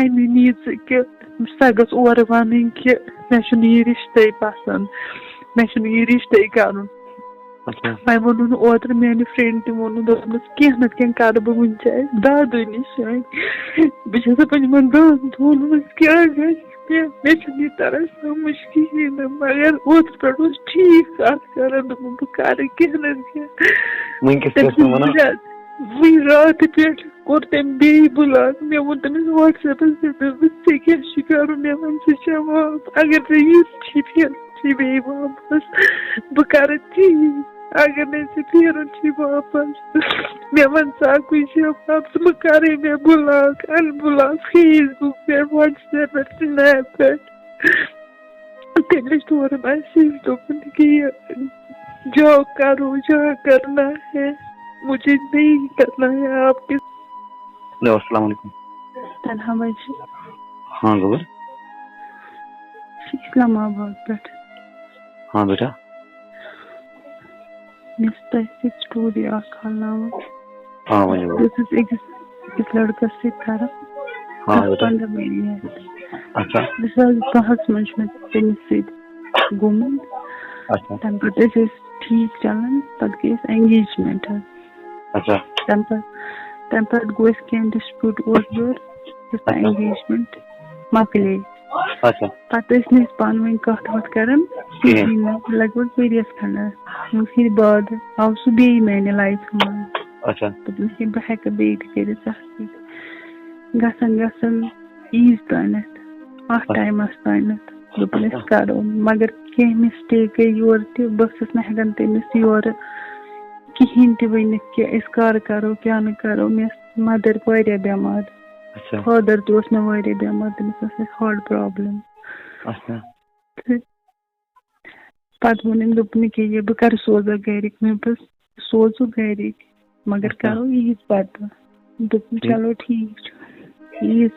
अमी नीज कि सा गस और वन कि मे यह रिश्ते पसंद मे यह रिश्ते कर वह वो ओतर मेन फ्रेंड तम वो कह ना कह कर बह वन दादू नश बस दान दोन क्या मे तरह समझ कहें मगर ओतर पे ठीक कर बह कर कह ना वही रात पे कोर तम बे ब्लॉक मे वो तमिस व्हाट्सएपस क्या मे वन जवाब अगर ये बे वापस बह कर ठीक अगर मे फेर वापस मे वन साकु जवाब तो बह कर मे ब्लॉक अनब्लॉक फेसबुक पे व्हाट्सएप पे स्नैप पे तम लिख तोर मैसेज दोपन कि जो करो जो करना है मुझे नहीं करना है आपके। अस्सलाम वालेकुम। तन्हा बजी। हाँ गबर। इस्लामाबाद पे। हाँ बेटा। मिस्टर स्टोरी आखालनाम। हाँ वही। इस लड़का से करा। हाँ बेटा। 15 महीने है। अच्छा। मिसाल बहस मंच में तमिस गुम। अच्छा। तम पे ठीक चलान पद गई एंगेजमेंट। अच्छा। तम पे गो कह डिस्प्यूट और एंगेजमेंट मकले। अच्छा। पे पान वन कत वत कर लगभग वरियस खंड बाद आव सह बे मेने लाइफ मन। अच्छा। बह हेक बे गसन गसन ईज तान टाइमस तान दोपन करो मगर कह मिस्टेक गई योर बस ना हेकान तमिस योर कहें त वन कर करो क्या न करो मे मदर वारिया बेमार। फादर तस मे वारिया बेमार तमिस हार्ट प्रॉब्लम। पत वोन दोपन कि बह कर सोजा गरिक मे बस सोजु गरिक मगर करो ईज पत दोपन चलो ठीक ईज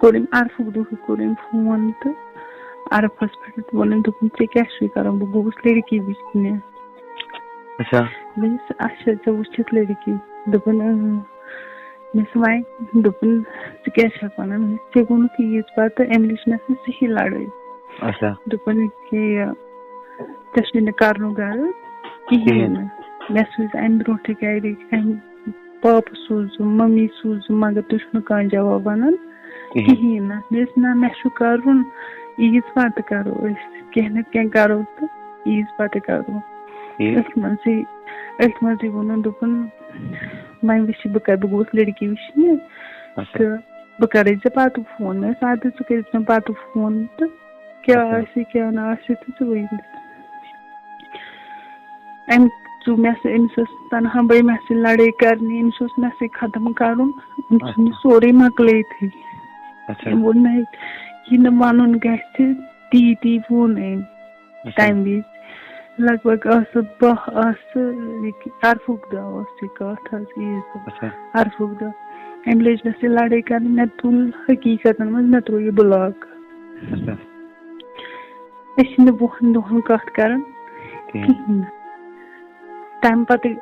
कोर अरफुक दुह कोर फोन तो अरफस पे वोन दोपन क्या कर बह गोस लड़की वुचने। अच्छा। अच्छा ऐ वुचित लड़की दोपन मेस वन दोपन क्या वन ऐ गो ईज पत अम लच मे सही लड़ाई। अच्छा। दोपन कि ते कर गर कहें मे सूज अम ब्रोह गरिक पाप सूजु मम्मी सूजु मगर तुम कह जवाब वन कहें ना मे कर ईज पत करो कह न कह करो तो ईज पत करो मजी वो दोपन वन वह बह गोस लड़की वुचने तो बह कर पत फोन मे आद कर पत फोन तो क्या ना तो वन अम चु मे अमिस तनहा बे मे लड़ाई करनी अमिस मे खत्म कर सोरे मकल वो यह वन ती वोन तम वज लगभग बह अरफुक दह कत अरफुक दह अम लज मे लड़ाई कर मे तुल हकीकत मे त्रो यह ब्लॉक। वहन दोहन कत कर कहें तम पे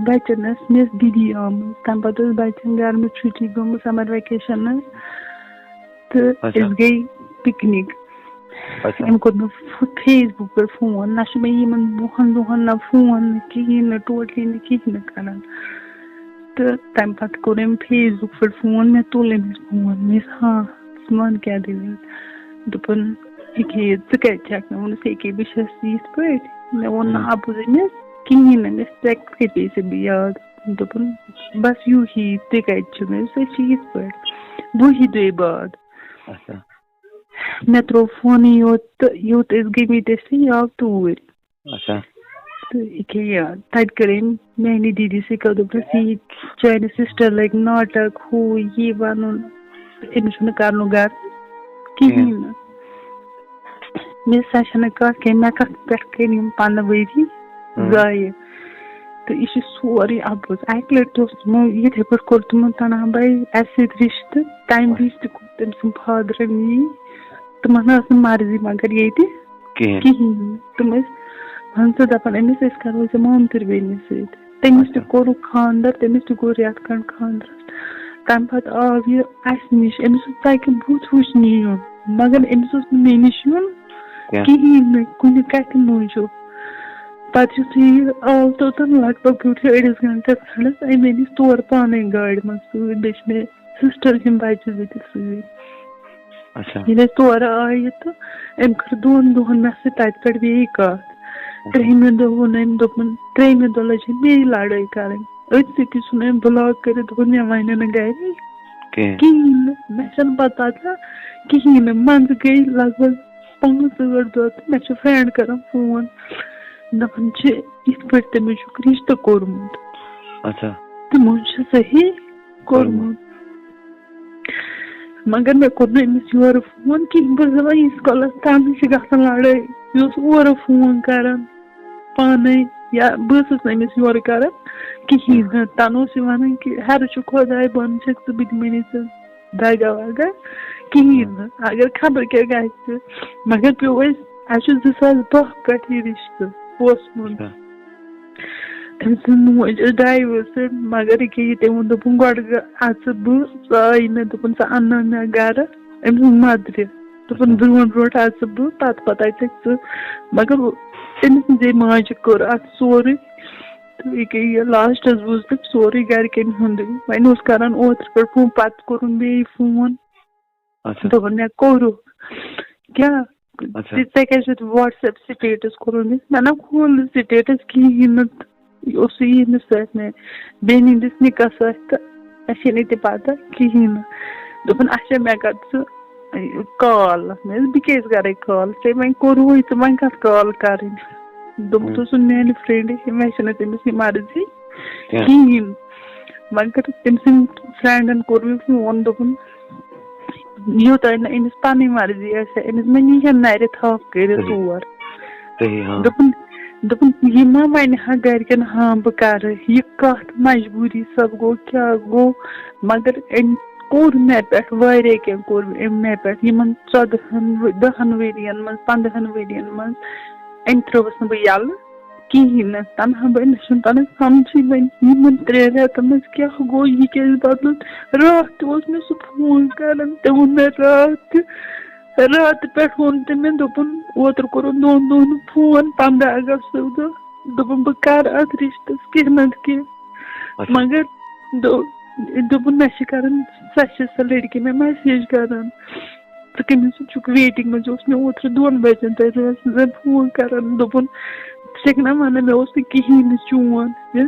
बचन मे दीदी आम तम पे बचन गर्म छुट्टी गम समर वेकेशन तो गई पिकनिक। अम कोर फेसबुक पे फोन ना मे वहन दोहन ना फोन कहें ना टोटली ना कहें कर तो तम पे कोर फेसबुक पे फोन मे तुल अमिस फोन मे हाँ वन क्या दलील दोपन ये क्या मे वो बस यथ पे मे वो अबुज अमिस कहें ना मे कते बह याद दोपन बस यू ही मे यथ पे वही दे बाद मे त्रो फोन योत गमित यह आव तूर तो तत कर मेनी दीदी से दोपस यह चान सिस्टर लग नाटक हू यह वन अमिस कर गर कहें ना मे सा कत कह मे कत पे कर 15 वरी जाय तो यह सोरे अबुज अक लट ये पे कोर तमो तनहा भाई अस रिश्ते तम वज तम सद फादर यी तमन मर्जी मगर ये कहें तम वन सा दपान अमिस करो मामतर बेन समिस कोर खानदार तमिस गो रेत खंड खानदार तम पत आव यह अस निश अमिस तक बुत वुचन युन मगर अमिस मे निश युन कहीं कुन कत मूजूब पत आव तोतन लगभग ब्यूट अड़िस घंटे खंडस अमे निश तौर पाने गाड़ मज बे सिस्टर हम बच्चे जत ये तौर आये तो अम कर 2 दोहन मे तत पे बे कत 3 दह वोन अम दोपन 3 दह लज मे लड़ाई कर अम ब्लॉक कर मे वन न गर कहें मे पता कहें मंज गई लगभग 5-8 दह तो मे फ्रेंड कर फोन दपान इत पे तमिस रिश्त कोर्मुत तमो सही कोर्मुत मगर मे कोर नमिस योर फोन कहें बस दपान इस कलस तम गसन लड़ाई यह ओर फोन कर पाने या बस नमिस योर कर कहें तन वन कि हर खुदाय बन छु बे दगा वगा कहें अगर खबर क्या ग मगर पे 2010 पे रिश्त ओसमुत तम मोज डाइवर्स मगर ये तम दोपन गो अच आई मे दोपन सा अन्न मे गर अम मदर दोपन ब्रो ब्रो अच पत अ मगर अमिस माज कोर अत सोरे तो ये लास्टस बूज पे सोरे गरकन हुंद वन कर ओतर पे फोन पत कोर बे फोन दोपन मे कोर क्या व्हाट्सएप स्टेटस कोर मे खोल स्टेटस कहें ये मे बेन हंदिस निका सत अे पता कहें दोपन अच्छा मे कर कॉल मे बह कर कॉल वन कोर तो वन कत कॉल कर दोप सह मान फ्रेंड मे तमिस मर्जी कहें मगर तम फ्रेंडन कोर मे फोन दोपन यूत अमिस पन मर्जी अमिस मे नीहन नर थप कर तौर दोपन यह मा वन हा गरकन हाँ बह कर यह कत मजबूरी सब गो क्या गो मगर कोर मे पे वारिया क्या कोर मे पे 14-10 वरियन मज 15 वरियन मज अम त्रुवस न बह यल कहें तनहा मे तन समझी वन 3 रेतन मज क्या गो यह क्या बदल रात मे सह फोन कर तम वो मे रात पे वोन मे दोपन ओतर कोर 2 दोहन फोन 15 अगस्त दोपन बह कर अत रिश्तस कह नत कह मगर दोपन मे कर सह लड़की मे मैसेज कर कमिस चुक वेटिंग मज मे ओतर 2 बजन तक फोन कर दोपन ना वन मे कहें चोन ये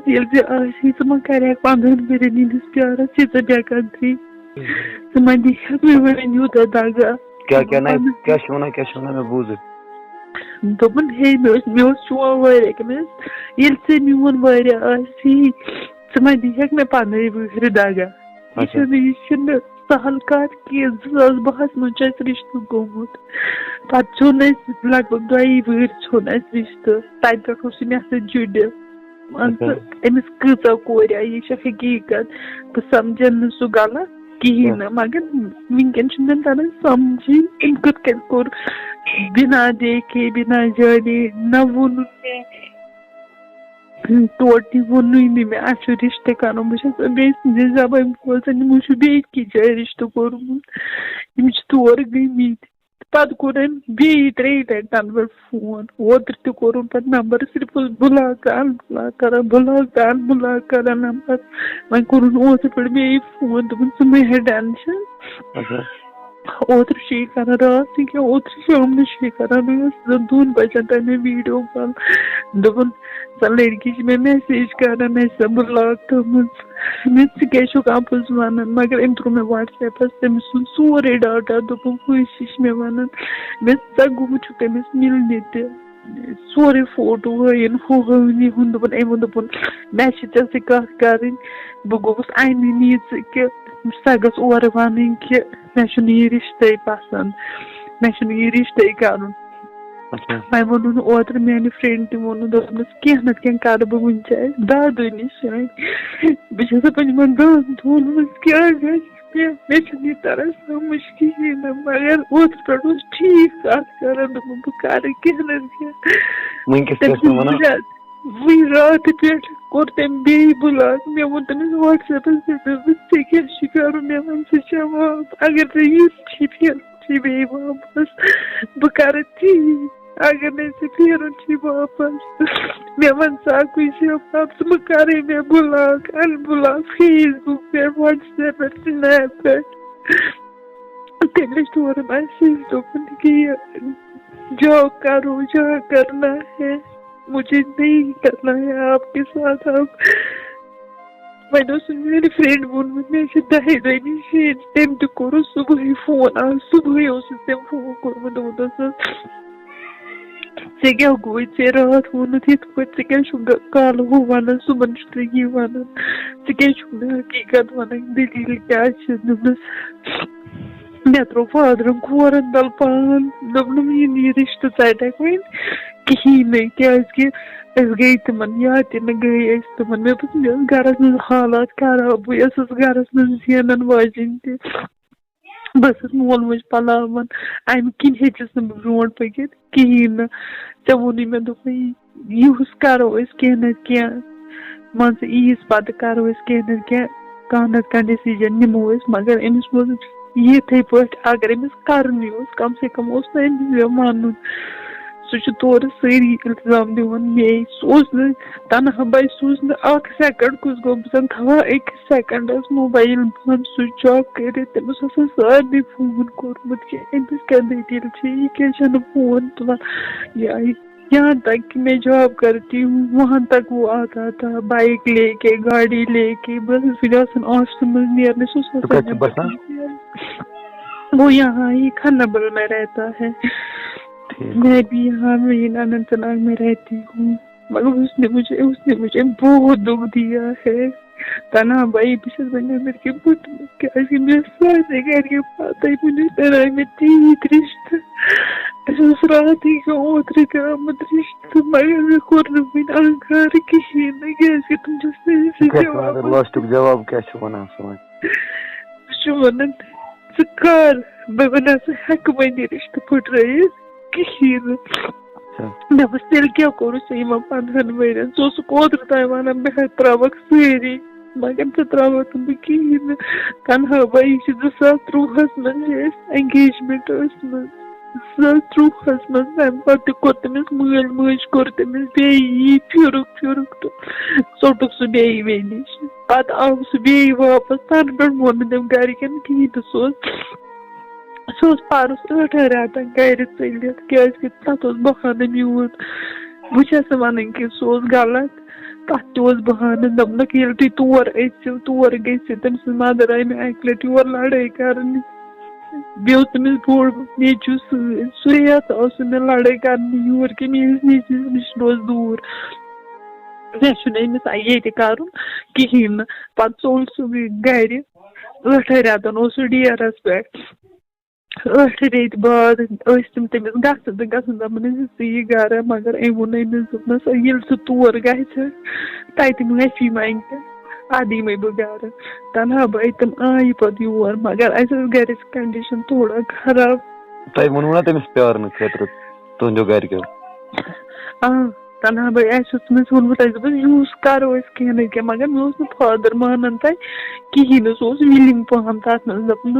मा कर 15 वरियन हंदिस प्यार बेकदरी मा दी मे वन यूत दगा क्या मैं बूझ दोपन हे मे चोन वारिया ये मोन वारिया मा दी मे 15 वहर दगा यह सहल कत कि 2012 मज रिश्त गोमुत पत छोन लगभग 2 वहर छोन रिश्त तत पे मे सह जुड़ अमिस कचा कोर यह हकीकत बह समझन सह गलत कहें मगर वनकन मे तरन समझी अम कत कोर बिना देखे बिना जाने न वोन टोट वोन मे अच्छे रिश्त कर बे जबान बोजान यमो बे जाए रिश्त कोर्मुत यम तौर गमत पत कोर बे 3 लट तन पे फोन ओतर त कोर पे नंबर सिर्फ ब्लॉक कर नंबर वन कोर ओतर पे बे फोन दोपन सह मे टेंशन ओतर कर रात क्या ओतर शाम कर 2 बजन तक मे वीडियो कॉल दोपन सह लड़की मे मैसेज कर मे सह ब्लॉक तम क्या अपुज वन मगर अम त्रो मे व्हाट्सएपस तमिस सोरे डाटा दोपन वह मे वन मे सगु तमिस मिलने सोरे फोटो हन हवनी हूं दोपन अमो दोपन मे चे कत कर बह गोस अमे नीच कि सह गस और वन कि मे यह रिश्त पसंद मे यह रिश्त कर मैं वोन ओतर मान फ्रेंड तम वोन कह नत कह कर बह वन दादू नश बस दान दोन क्या मे तरह समझ कहें मगर ओतर पे ठीक कत कर बह कर कह नत वह रात पे कोर तम बे ब्लॉक मे वो तमिस व्हाट्सएप पे क्या कर मे वन से जवाब अगर तो फिर बे वापस बकर थी अगर नहीं से फिर वापस मे वन सा कोई जवाब तुम करे मे ब्लॉक अनब्लॉक फेसबुक पे व्हाट्सएप पे स्नैप पे तेरे स्टोर मैसेज तो कि जो करो जो करना है मुझे नहीं करना है आपके साथ। अब मैंने मेरे फ्रेंड वोन में दहे दही तम तो सुबह फोन आज सुबह फोन कोर्मुत से क्या गो ऐ रात वोन पे क्या काल हो वन सुबह ये वन क्या हकीकत वन दलील क्या मे त्रो फादरन खोरन दल पान दोपन ये रिश्त ट वन कहीं क्या गई तमन या गई तमन मे गरस मज हालात खराब बस गरस मज जेनन वाजन बस मोल मोज पलावन अम किन हेचस ब्रो पकत कहीं ऐ वोन मे यूस करो कह न मान ईज पत करो कह न डिसीजन निमो मगर अमिस मोज ये पे अगर अमिस करनी कम से कम ना वन सह तौर सारी इल्जाम दिवान मे सह तनहा भाई सह सेकंड कुछ गो बन थवा एक सेकंडस मोबाइल बंद स्विच ऑफ कर तमिस सारे फोन कोर्मुत अमिस क्या दलील ये क्या फोन तुलान यहाँ तक कि मैं जॉब करती हूँ वहाँ तक वो आता था बाइक लेके गाड़ी लेके बस ऑफिस में नेरने वो यहाँ ही खानाबल में रहता है। मैं भी यहाँ मेन अनंतनाग में रहती हूँ मगर उसने मुझे बहुत दुख दिया है तना भाई बिशस बने मेरे के बुत क्या मेरे सारे घर के पाता ही मुझे तरह में तीत रिश्त राती का ओत्र का मत रिश्त मगर मैं कोर्न बिन अंकार कहीं न कैसे तुम जैसे जवाब क्या वना वन कर बह वन हेक वन रिश्त फुट कहीं मे बस तेल क्या कोर 15 वन सह कोत्र तान वन बह त्रवक सारी मगर चे त्रव बह कहीं तनहा भाई 2023 मज एंगेजमेंट 2023 मज तम पे कोर तमिस मल मज कोर तमिस बे फिरुक तो सोटुक सह बे मे नश पे आव सह बे वापस तन पे वोन तम गरकन कहीं तो सह परस 8 रेतन गर चलित क्या तथ बहान म्यून बहुत वन कि सह गलत तथ बहान दपनक ये तुम तौर अचो तौर गो तम मदर आई मे अक लट योर लड़ाई कर बे तमिस बोड़ नेचू सह मे लड़ाई कर योर कि मेस नेचू नश रोज दूर मे ये कर कहीं पे चल सह गर 8 रेतन डेरस पे 8 रेत बाद तम तमिस गसन दपन यह गर मगर अम वोन अमिस दोपनस ये तौर गत माफी मांग अद यम बह गर तनहा भाई तम आई पे योर मगर गर कंडीशन थोड़ा खराब तुम वोनू ना तमिस प्यार खतर तुंदो गरको तनहा भाई तमिस वोनमुत यूस करो कह न क्या मगर मे फादर मानन तक कहीं सह विलिंग पहन तथ मे दपन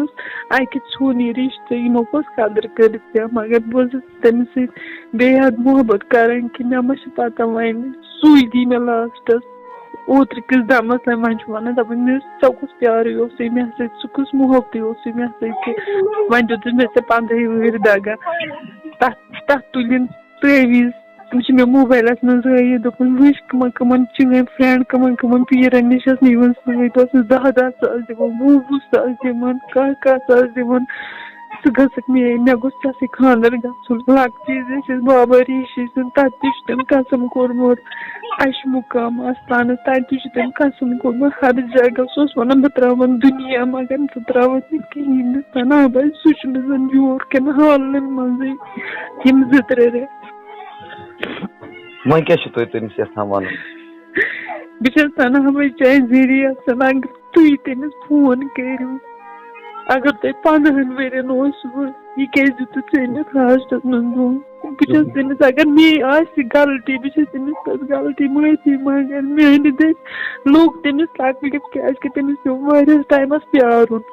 अक छोन यह रिश्ते यमो कस कदर कर मगर बह तमिस बेहद मोहब्बत कर कि मे मा पता वन सुई दी मे लास्टस ओत्र किस दमस वन वन दपान े कस प्यार मे सह कस मोहब्बत मे वन दुत मे 15 वह दगा तथ तुलिन तवीज तुम मे मोबाइलस मज दोपन वुच कमन चन फ्रेंड कमन पीरन नश निवन सत 10 सास दिवन 20 सास दिवन 10 सास दिवन सह गक मे गोस खानर गुन लकचि बाबा ऋषि तथ तम कसम कोर्मुत अश मुकाम आस्थान तथ तम कसम कोर्मुत हर जगह सह वन बह त्रावन दुनिया मगर सह त्राव कहीं तना भाई सह जन योर कन हालन मज यम 2-3 रेत वो क्या तमिस वन बस तना भाई चाहे जरिया अगर तुम तमिस फोन करो अगर तुम 15 वन यह क्या दित लास्टस मज Because तमिस अगर मे आसि गलती बह तमिस पे गलती माफी मांगन मेरे दस लोग तमिस तकलीफ क्या तमिस पे वारियस टाइमस प्यारुन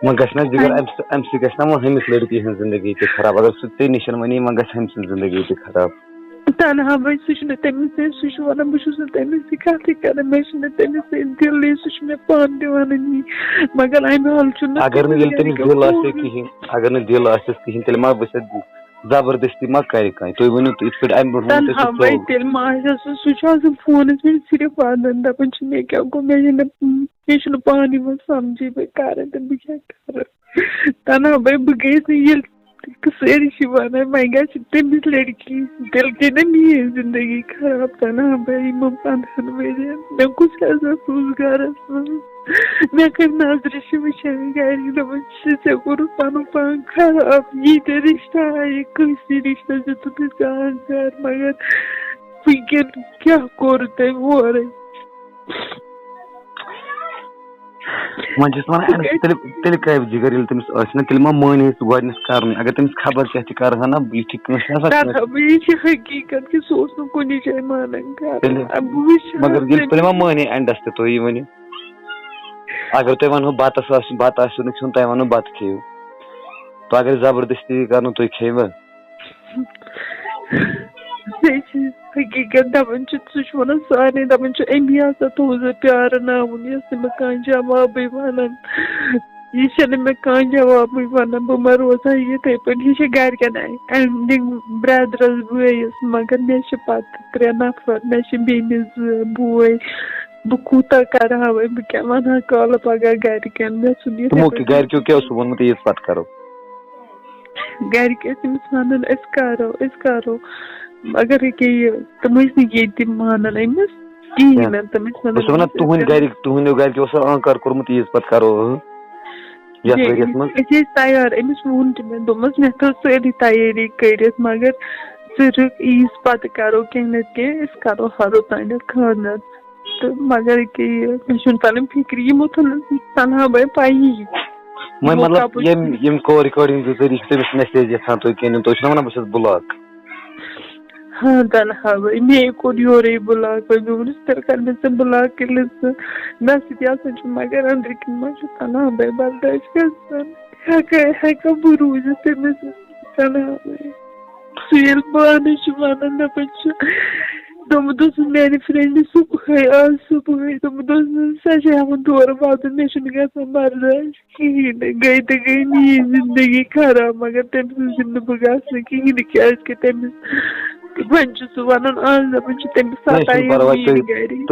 वह गना जिगर अम गना वो हमिस लड़की हज जिंदगी ते खराब अगर सह ते निशन वनी वह गम जिंदगी ते खराब तनहा वह सह तमिस सह वन बहुत तमिस कथ कर मे तमिस दिल सह मे पान दिवान मगर अमे हल अगर तमिस दिल कहें अगर दिल कहें तेल मा बस जबरदस्ती मा कर तुम वनु इत पे अम ब्रो तेल मा सह फोन पे सिर्फ वन दपान मे क्या गो मे पान समझी बह कर तो बह क्या कर तनहा भाई बह गई सारी वन वह ग तमिस लड़की दिल गई ना मेरी जिंदगी खराब तनहा भाई 15 वरियन मे कुछ घर मे कर नजर वचान गर ऐ कोर पन पान खराब ये रिश्ता आये कसी रिश्ता दितुक जान कर मगर वह क्या कोर तुम ओरे वह वन तेल कह जिगर तमिस तेल मा मान गस कर अगर तमिस खबर क्या कर ना ये हकीकत कि सह कुन जाए मानन मगर तेल मा मान एंडस तुम वन अगर तुम वो बतस बत तुम वनो बत खेव तो अगर जबरदस्ती कर तुम खेव हकीकत दपान सह वन सारे दपान अमी हसा थोज प्यार नावन मे कह जवाब वन यह मे कह जवाब वन बह मा रोजा ये पे यह गरकन एंडिंग ब्रदरस बस मगर मे पत 3 नफर मे बेमिस 2 बोय बह कूता कर बह क्या वन कल पगह गरकन मे गरक्यों क्या वोनमुत यीज पत करो गरक तमिस वन करो मगर ये तम ये मानन अमिस कहें तमिस वन तुंदो गरक्यो आंकार कोर्मुत यीज पत करो तैयार अमिस वोन मे दोपस मे थो सारी तैयारी कर मगर सिर्फ ईज पत करो कह न कह करो हरो तान खानर तो मगर मे तन फिक्र यमो तनहा भाई पाई मतलब यम को रिकॉर्डिंग जरिए तमिस मैसेज यहां तुम कह तुम वन बस ब्लॉक हाँ तनहा भाई मे कोर योरे ब्लॉक मे वोन तेल कर मे ब्लॉक मे सह मगर अंदर कन मा तनहा भाई बर्दाश्त हेका बह रूज तमिस तनहा भाई सह पान वन दपान दोस मेरे फ्रेंड सुबह आज सुबह सह हेवन तौर वातन मे गसान बर्दाश्त कहें गई तो गई मेरी जिंदगी खराब मगर तमिस बह गसन कहें क्या तमिस वन वन आज दपान तमिस गर